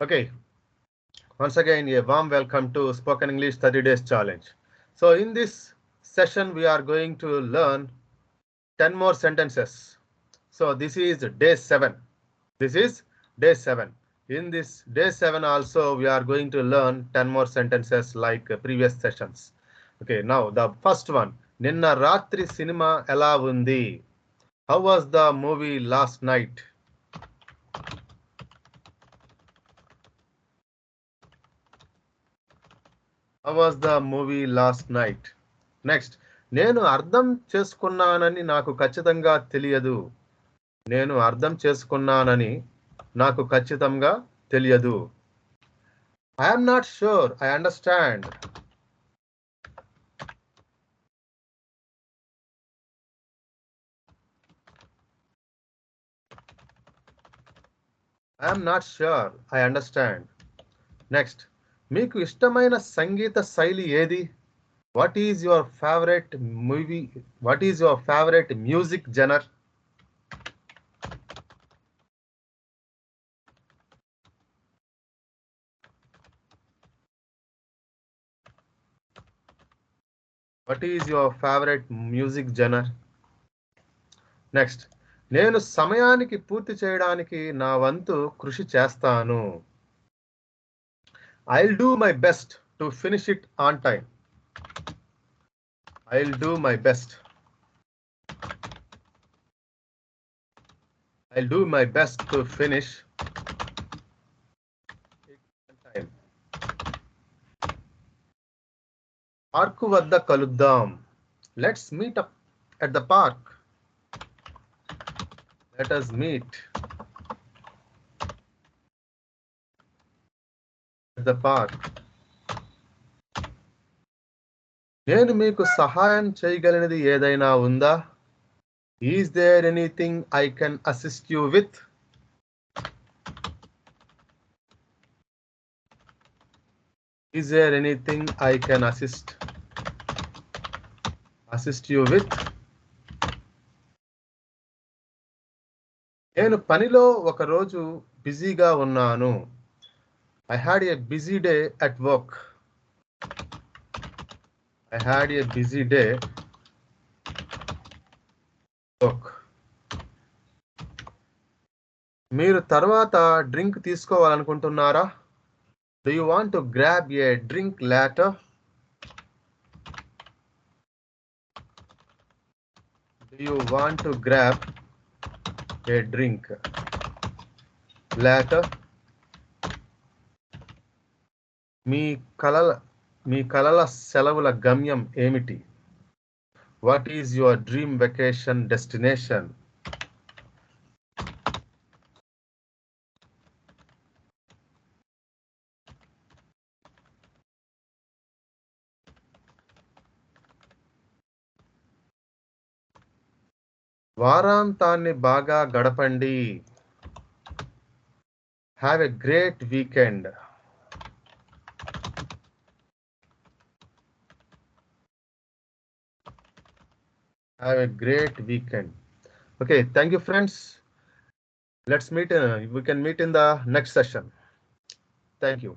Okay, once again, a warm welcome to Spoken English 30 Days Challenge. So, in this session, we are going to learn 10 more sentences. So, this is day 7. This is day 7. In this day 7 also, we are going to learn 10 more sentences like previous sessions. Okay, now the first one. Ninna Ratri cinema ela undi. How was the movie last night? How was the movie last night? Next నేను అర్థం చేసుకున్నానని నాకు ఖచ్చితంగా తెలియదు. నేను అర్థం చేసుకున్నానని నాకు ఖచ్చితంగా తెలియదు. I am not sure I understand. I am not sure I understand. Next మీకు ఇష్టమైన సంగీత శైలి ఏది? What is your favourite movie? What is your favourite music genre? What is your favourite music genre? Next నేను సమయానికి పూర్తి చేయడానికి నా వంతు కృషి చేస్తాను. I'll do my best to finish it on time. I'll do my best. I'll do my best to finish it on time. Parku vadda kaluddam. Let's meet up at the park. Let us meet at the park. నేను మీకు సహాయం చేయగలిగినది ఏదైనా ఉందా? Is there anything I can assist you with? Is there anything I can assist you with? నేను పనిలో ఒక రోజు బిజీగా ఉన్నాను. I had a busy day at work. I had a busy day at work. మీరు తర్వాత drink తీసుకోవాలనుకుంటున్నారా? Do you want to grab a drink later? Do you want to grab a drink later? మీ కలల సెలవుల గమ్యం ఏమిటి? What is your dream vacation destination? వారాంతాన్ని బాగా గడపండి. Have a great weekend. Have a great weekend. Okay, thank you, friends. Let's meet. We can meet in the next session. Thank you.